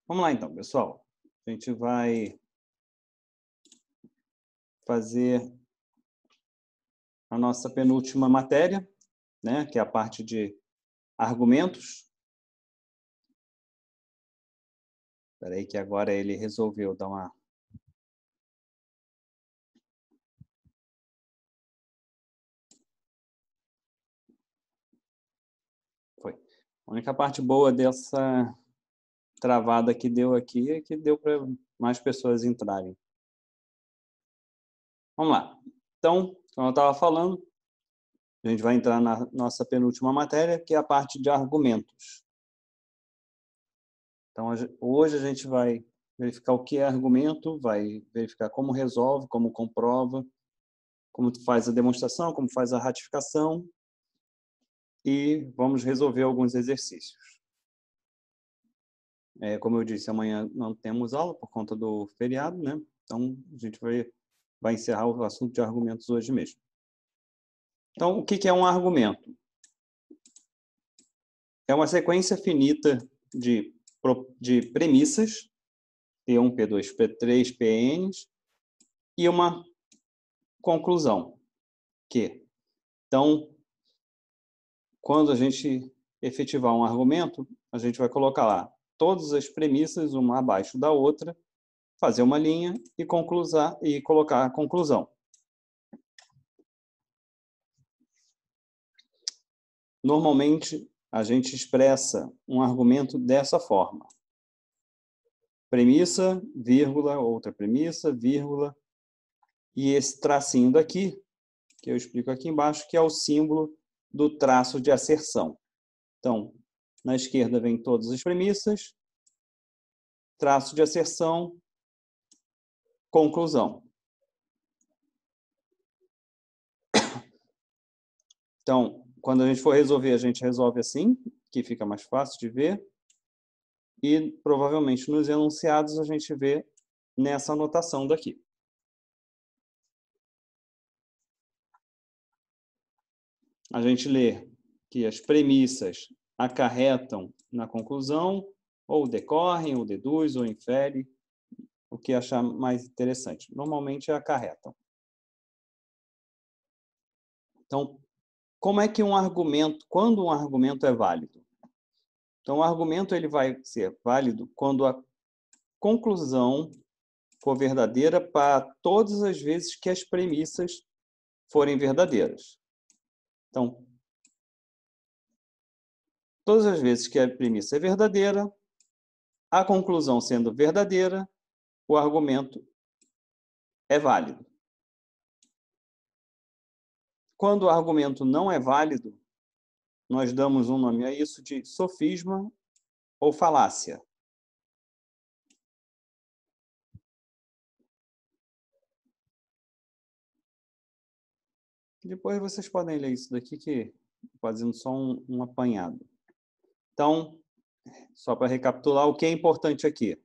Vamos lá então, pessoal. A gente vai fazer a nossa penúltima matéria, né, que é a parte de argumentos. Espera aí que agora ele resolveu dar uma... Foi. A única parte boa dessa travada que deu aqui é que deu para mais pessoas entrarem. Vamos lá. Então, como eu estava falando, a gente vai entrar na nossa penúltima matéria, que é a parte de argumentos. Então, hoje a gente vai verificar o que é argumento, vai verificar como resolve, como comprova, como faz a demonstração, como faz a ratificação e vamos resolver alguns exercícios. Como eu disse, amanhã não temos aula por conta do feriado, né? Então, a gente vai encerrar o assunto de argumentos hoje mesmo. Então, o que é um argumento? É uma sequência finita de premissas, P1, P2, P3, Pn, e uma conclusão, Q. Então, quando a gente efetivar um argumento, a gente vai colocar lá todas as premissas, uma abaixo da outra, fazer uma linha e colocar a conclusão. Normalmente, a gente expressa um argumento dessa forma. Premissa, vírgula, outra premissa, vírgula, e esse tracinho daqui, que eu explico aqui embaixo, que é o símbolo do traço de asserção. Então, na esquerda vem todas as premissas, traço de asserção, conclusão. Então, quando a gente for resolver, a gente resolve assim, que fica mais fácil de ver. E, provavelmente, nos enunciados, a gente vê nessa anotação daqui. A gente lê que as premissas acarretam na conclusão, ou decorrem, ou deduz, ou infere, o que achar mais interessante. Normalmente, acarretam. Então, como é que quando um argumento é válido? Então, o argumento ele vai ser válido quando a conclusão for verdadeira para todas as vezes que as premissas forem verdadeiras. Então, todas as vezes que a premissa é verdadeira, a conclusão sendo verdadeira, o argumento é válido. Quando o argumento não é válido, nós damos um nome a isso de sofisma ou falácia. Depois vocês podem ler isso daqui, que fazendo só um apanhado. Então, só para recapitular, o que é importante aqui?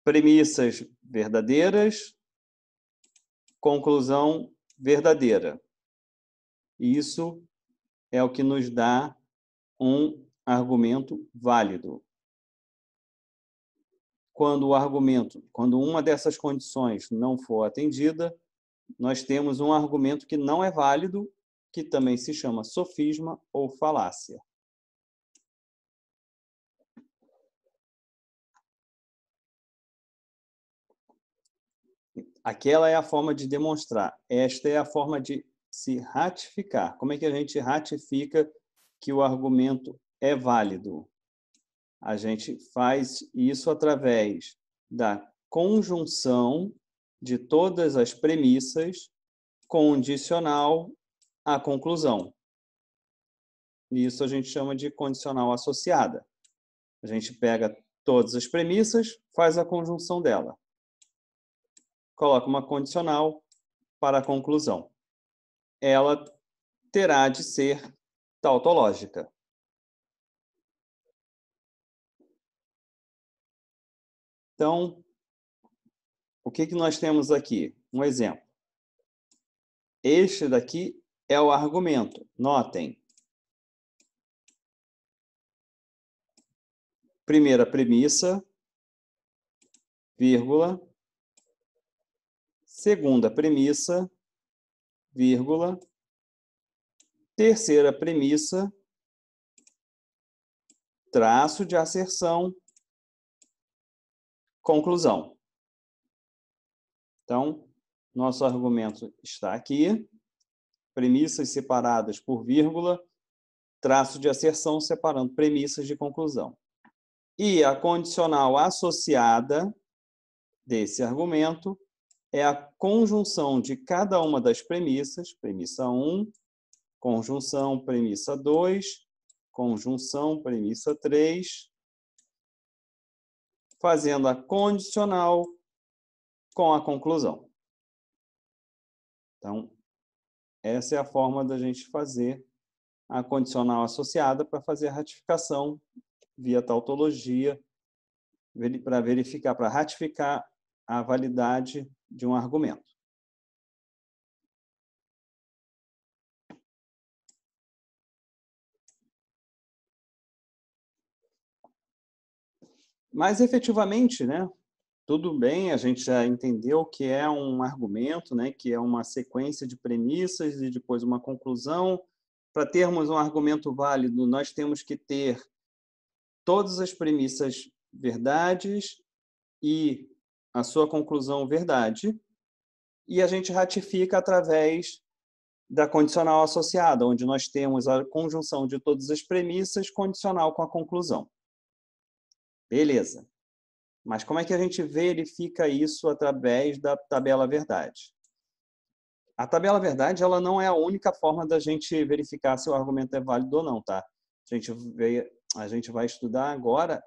Premissas verdadeiras, conclusão verdadeira. Isso é o que nos dá um argumento válido. Quando uma dessas condições não for atendida, nós temos um argumento que não é válido, que também se chama sofisma ou falácia. Aquela é a forma de demonstrar. Esta é a forma de se ratificar. Como é que a gente ratifica que o argumento é válido? A gente faz isso através da conjunção de todas as premissas condicional à conclusão. Isso a gente chama de condicional associada. A gente pega todas as premissas, faz a conjunção dela. Coloca uma condicional para a conclusão. Ela terá de ser tautológica. Então, o que nós temos aqui? Um exemplo. Este daqui é o argumento. Notem. primeira premissa, vírgula, segunda premissa, vírgula, terceira premissa, traço de asserção, conclusão. Então, nosso argumento está aqui, premissas separadas por vírgula, traço de asserção separando premissas de conclusão. E a condicional associada desse argumento é a conjunção de cada uma das premissas, premissa 1, conjunção premissa 2, conjunção premissa 3, fazendo a condicional com a conclusão. Então, essa é a forma da gente fazer a condicional associada para fazer a ratificação via tautologia, para verificar, para ratificar a validade de um argumento. Mas, efetivamente, né, tudo bem, a gente já entendeu que é um argumento, né, que é uma sequência de premissas e depois uma conclusão. Para termos um argumento válido, nós temos que ter todas as premissas verdades e a sua conclusão verdade, e a gente ratifica através da condicional associada, onde nós temos a conjunção de todas as premissas condicional com a conclusão. Beleza. Mas como é que a gente verifica isso através da tabela verdade? A tabela verdade ela não é a única forma da gente verificar se o argumento é válido ou não, tá? A gente vai estudar agora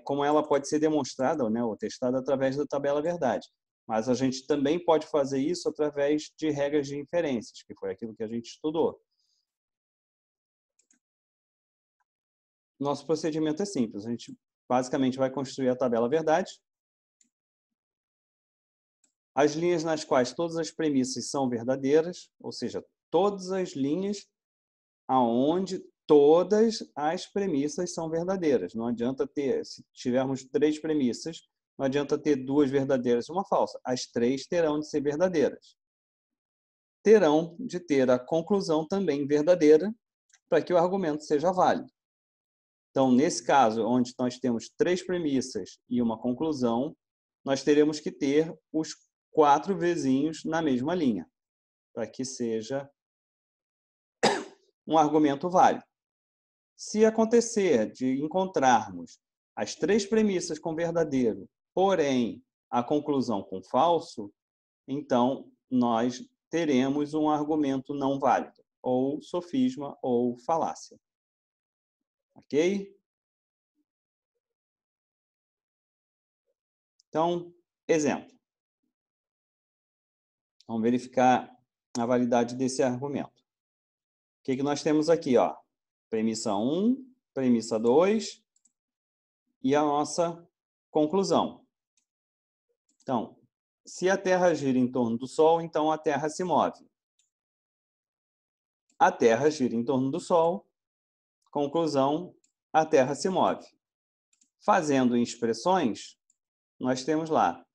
como ela pode ser demonstrada, né, ou testada através da tabela verdade. Mas a gente também pode fazer isso através de regras de inferências, que foi aquilo que a gente estudou. Nosso procedimento é simples. A gente basicamente vai construir a tabela verdade. As linhas nas quais todas as premissas são verdadeiras, ou seja, todas as linhas aonde todas as premissas são verdadeiras. Não adianta ter, se tivermos 3 premissas, não adianta ter 2 verdadeiras e uma falsa. As 3 terão de ser verdadeiras. Terão de ter a conclusão também verdadeira para que o argumento seja válido. Então, nesse caso, onde nós temos 3 premissas e uma conclusão, nós teremos que ter os 4 vizinhos na mesma linha, para que seja um argumento válido. Se acontecer de encontrarmos as 3 premissas com verdadeiro, porém a conclusão com falso, então nós teremos um argumento não válido, ou sofisma ou falácia. Ok? Então, exemplo. Vamos verificar a validade desse argumento. O que nós temos aqui? Ó? Premissa 1, premissa 2 e a nossa conclusão. Então, se a Terra gira em torno do Sol, então a Terra se move. A Terra gira em torno do Sol, conclusão, a Terra se move. Fazendo expressões, nós temos lá,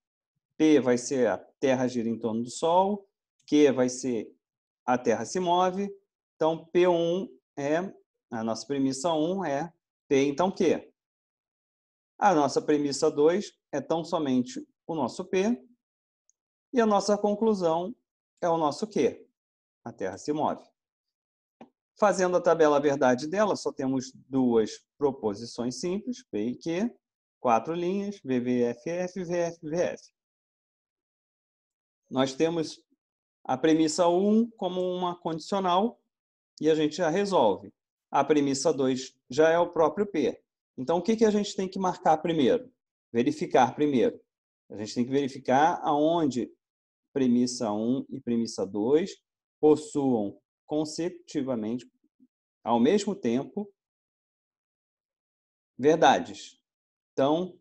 P vai ser a Terra gira em torno do Sol, Q vai ser a Terra se move, então P1 a nossa premissa 1 é P, então Q. A nossa premissa 2 é tão somente o nosso P, e a nossa conclusão é o nosso Q. A Terra se move. Fazendo a tabela verdade dela, só temos 2 proposições simples, P e Q, 4 linhas, VVFF, VF, VF. Nós temos a premissa 1 como uma condicional e a gente já resolve. A premissa 2 já é o próprio P. Então, o que a gente tem que marcar primeiro? Verificar primeiro. A gente tem que verificar aonde premissa 1 e premissa 2 possuam consecutivamente, ao mesmo tempo, verdades. Então,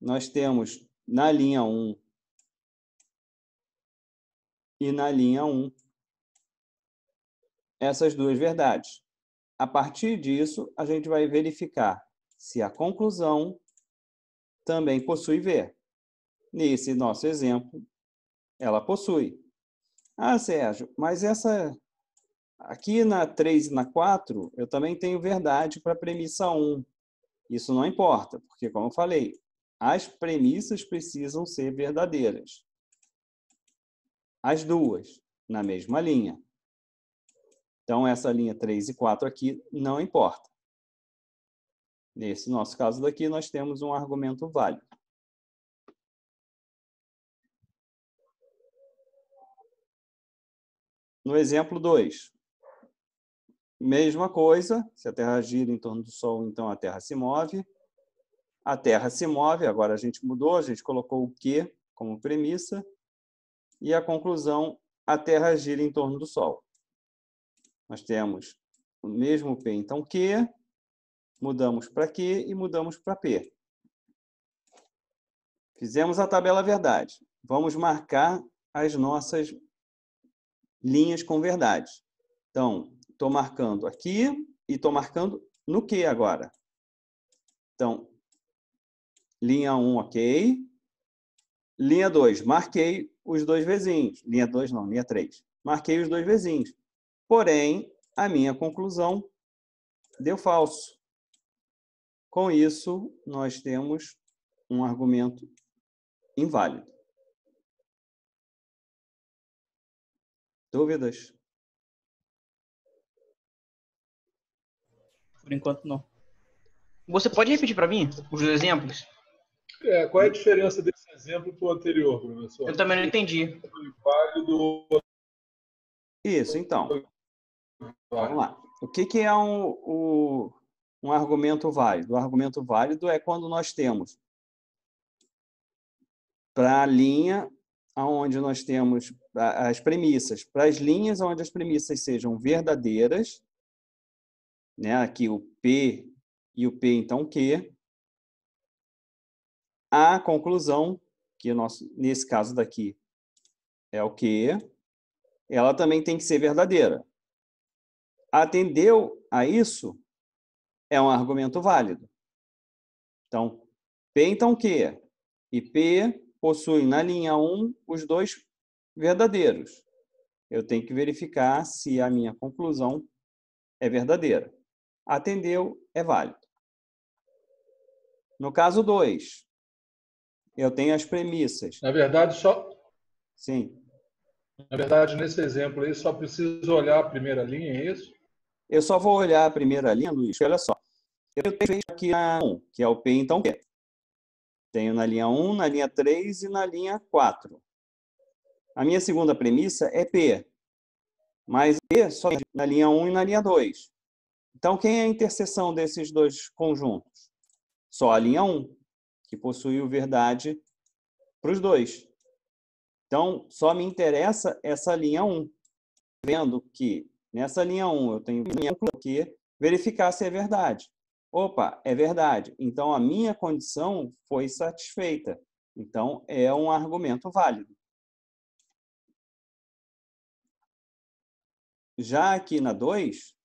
nós temos na linha 1 e na linha 1 essas 2 verdades. A partir disso, a gente vai verificar se a conclusão também possui V. Nesse nosso exemplo, ela possui. Ah, Sérgio, mas aqui na 3 e na 4, eu também tenho verdade para a premissa 1. Isso não importa, porque, como eu falei, as premissas precisam ser verdadeiras. As duas, na mesma linha. Então, essa linha 3 e 4 aqui não importa. Nesse nosso caso daqui, nós temos um argumento válido. No exemplo 2, mesma coisa, se a Terra gira em torno do Sol, então a Terra se move. A Terra se move, agora a gente mudou, a gente colocou o Q como premissa, e a conclusão, a Terra gira em torno do Sol. Nós temos o mesmo P, então Q, mudamos para Q e mudamos para P. Fizemos a tabela verdade. Vamos marcar as nossas linhas com verdade. Então, estou marcando aqui e estou marcando no Q agora. Então, linha 1, ok. Linha 2, marquei os dois vizinhos. Linha 2 não, linha 3. Marquei os dois vizinhos. Porém, a minha conclusão deu falso. Com isso, nós temos um argumento inválido. Dúvidas? Por enquanto, não. Você pode repetir para mim os exemplos? Qual é a diferença desse exemplo para o anterior, professor? Eu também não entendi. Válido. Isso, então. Vamos lá. O que é um argumento válido? O argumento válido é quando nós temos para a linha onde nós temos as premissas, para as linhas onde as premissas sejam verdadeiras, né? Aqui o P e o P, então Q, a conclusão, que nesse caso daqui é o Q, ela também tem que ser verdadeira. Atendeu a isso, é um argumento válido. Então, P, então Q, e P possuem na linha 1 os dois verdadeiros. Eu tenho que verificar se a minha conclusão é verdadeira. Atendeu, é válido. No caso 2, eu tenho as premissas. Na verdade, Sim. Na verdade, nesse exemplo aí, só preciso olhar a primeira linha, é isso? Eu só vou olhar a primeira linha, Luiz. Olha só. Eu tenho aqui a 1, que é o P, então Q. Tenho na linha 1, na linha 3 e na linha 4. A minha segunda premissa é P. Mas P só na linha 1 e na linha 2. Então, quem é a interseção desses dois conjuntos? Só a linha 1, que possui o verdade para os dois. Então, só me interessa essa linha 1. Vendo que nessa linha 1 eu tenho que verificar se é verdade. Opa, é verdade. Então, a minha condição foi satisfeita. Então, é um argumento válido. Já aqui na 2,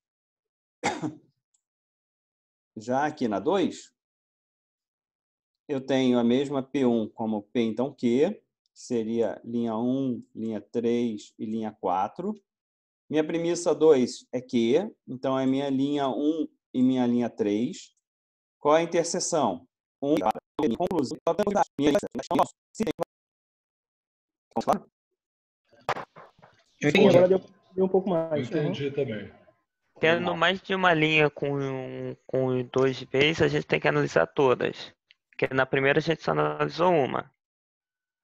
eu tenho a mesma P1 como P, então Q, que seria linha 1, linha 3 e linha 4. Minha premissa 2 é Q, então é minha linha 1 e minha linha 3. Qual é a interseção? 1 e conclusão. Eu entendi. Agora deu um pouco mais. Entendi também. Tendo mais de uma linha com dois vezes, a gente tem que analisar todas. Porque na primeira a gente só analisou uma.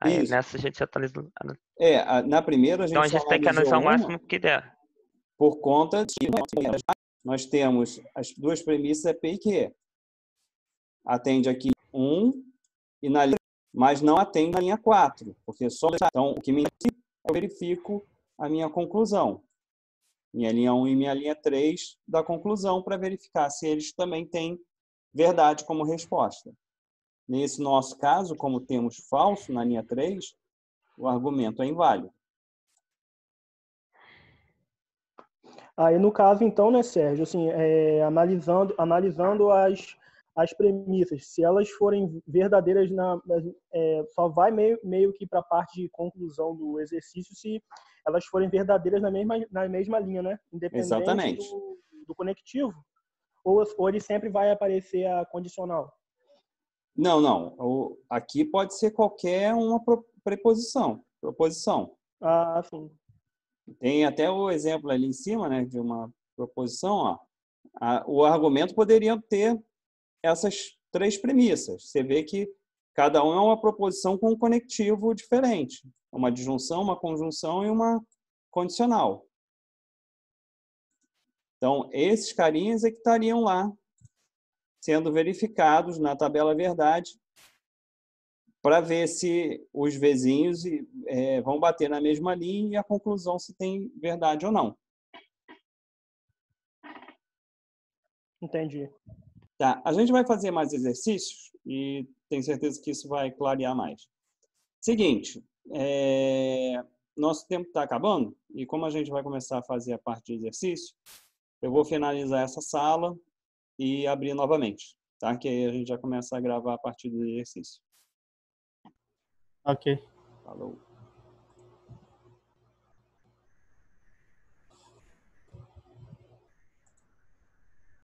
Aí Isso. nessa a gente já analisou. Na primeira a gente Então a gente tem que analisar o máximo que der. Por conta de nós temos as duas premissas é P e Q. Atende aqui 1 e na linha, mas não atende na linha 4, porque só então o que me interessa, eu verifico a minha conclusão. Minha linha 1 e minha linha 3 da conclusão para verificar se eles também têm verdade como resposta. Nesse nosso caso, como temos falso na linha 3, o argumento é inválido. Aí, no caso, então, né, Sérgio, assim, analisando as premissas, se elas forem verdadeiras, só vai meio que para a parte de conclusão do exercício se elas forem verdadeiras na mesma linha, né? Independente Exatamente. do conectivo, ou ele sempre vai aparecer a condicional? Não. Aqui pode ser qualquer uma proposição. Ah, sim. Tem até o exemplo ali em cima, né, de uma proposição. Ó. O argumento poderia ter essas 3 premissas. Você vê que cada um é uma proposição com um conectivo diferente. Uma disjunção, uma conjunção e uma condicional. Então, esses carinhas é que estariam lá, sendo verificados na tabela verdade, para ver se os vizinhos vão bater na mesma linha e a conclusão se tem verdade ou não. Entendi. Tá, a gente vai fazer mais exercícios e tenho certeza que isso vai clarear mais. Seguinte, nosso tempo está acabando e como a gente vai começar a fazer a parte de exercício, eu vou finalizar essa sala e abrir novamente, tá? Que aí a gente já começa a gravar a partir do exercício. Ok. Falou.